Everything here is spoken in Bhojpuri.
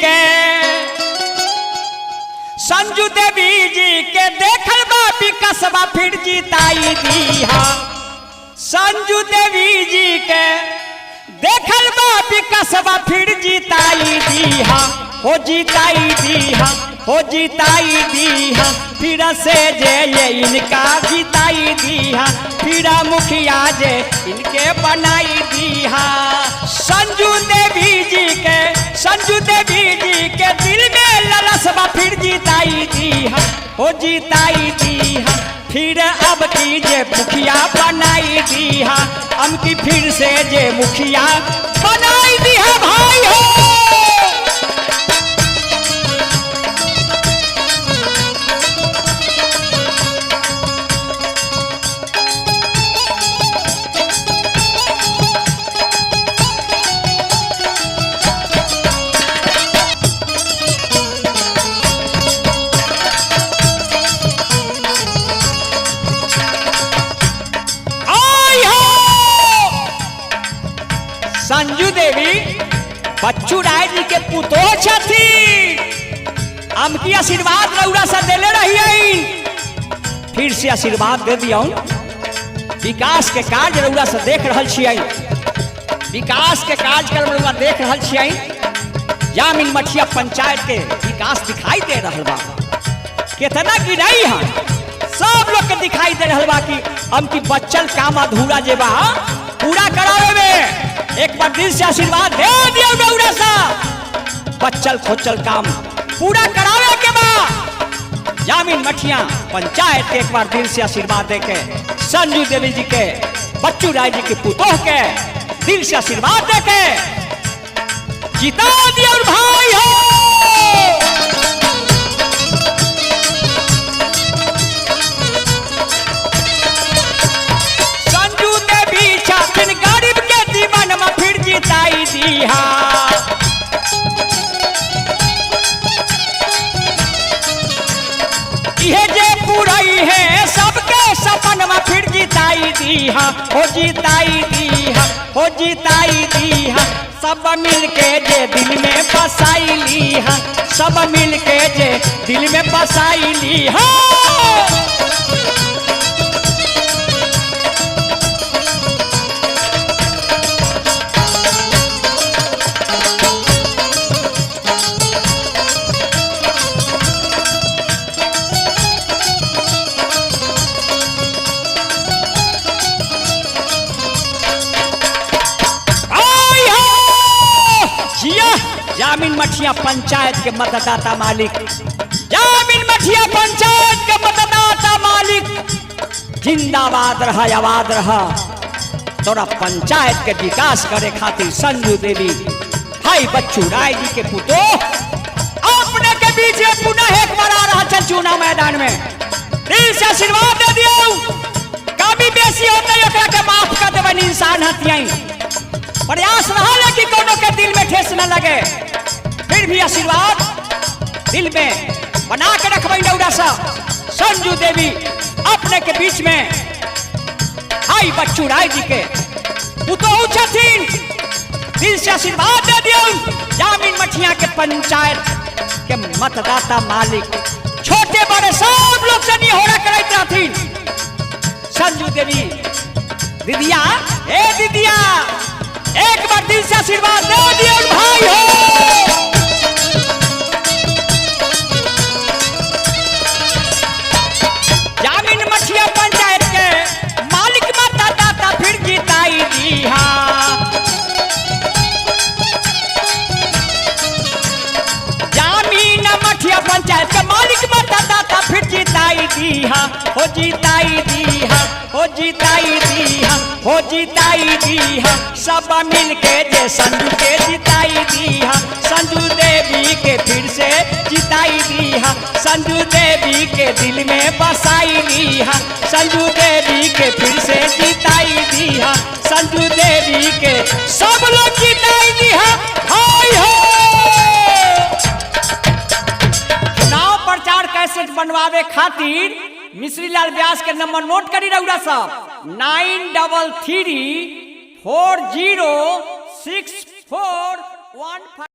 के संजू देवी जी के देखल बापी कसबा फिर जीताई दीहा संजू देवी जी के देखल बापी कसबा फिर जीताई दीहा हो जीताई दीहा हो जीताई दीहा फिर से जे ये इनका जीताई दीहा फिर मुखिया जे इनके बनाई दीहा संजू देवी जी के दिल में ललसबा फिर जीताई दीहा हो जीताई दीहा फिर अब की जे मुखिया बनाई दीहा हम की फिर से जे मुखिया बनाई दीहा भाई हो संजू देवी बच्चू राय जी के पुतोह छथी हमकी आशीर्वाद रउरा से देले रही फिर से आशीर्वाद दे दिया विकास के कार्य रउरा से देख रहल छियै विकास के कार्यक्रम रउरा देख रहल छियै जामिन मठिया पंचायत के विकास दिखाई दे रहल बा कितना गिराई है सब लोग के दिखाई दे रहल बा कि हमकी बच्चल काम अधूरा जे बा पूरा करावे में एक बार दिल से आशीर्वाद दे दिया गौरा सा बच्चल खोचल काम पूरा करावे के बा जामिन मठिया पंचायत के एक बार दिल से आशीर्वाद दे के संजू देवी जी के बच्चू राय जी के पुतोह के दिल से आशीर्वाद दे के जिता दिया और भाई हो संजू देवी छातिन गरीब के जीवन में फिर जिताई दीहा ये जे पूरई है सबके सपन में फिर जिताई दीहा हो जिताई दीहा हो जिताई दीहा सब मिल के जे दिल में बसाई लीहा सब मिल के जे दिल में बसाई लीहा जामिन मठिया पंचायत के मतदाता मालिक जामिन मठिया पंचायत के मतदाता मालिक जिंदाबाद रहा आबाद रहा तोरा पंचायत के विकास करे खातिर संजू देवी भाई बच्चू राय जी के पुतोह अपने के बीच पुनः एक बार आ रहा चल चुनाव मैदान में दिल से आशीर्वाद दे दियो कभी बेसी होते ओकरा के माफ कर देबन इंसान हथियाई प्रयास रहा कि कोनो के दिल में ठेस न लगे फिर भी आशीर्वाद दिल में बना के रखबई नौरा सा संजू देवी अपने के बीच में आई बच्चू राय जी के पुतोह छथिन दिल से आशीर्वाद दे दियो जामिन मठिया के पंचायत के मतदाता मालिक छोटे बड़े सब लोग से निहोरा करैत रहथिन संजू देवी दीदिया ए दीदिया एक बार दिल से आशीर्वाद दे दियो भाई हो जामिन मठिया पंचायत के मालिक मतदाता फिर जिताई दीहा जामिन मठिया पंचायत के मालिक मतदाता फिर जिताई दीहा हो जिताई दीहा हो जिताई दीहा हो जिताई दीहा सब मिल के जे संजू के जिताई दीहा संजू देवी के फिर से जिताई दीहा संजू देवी के दिल में बसाई लीहा संजू देवी के फिर से जिताई दीहा संजू देवी के सब लोग जिताई दीहा हाय हो चुनाव प्रचार कैसेट बनवावे खातिर मिश्री लाल व्यास के नंबर नोट करी रउरा सब 93340641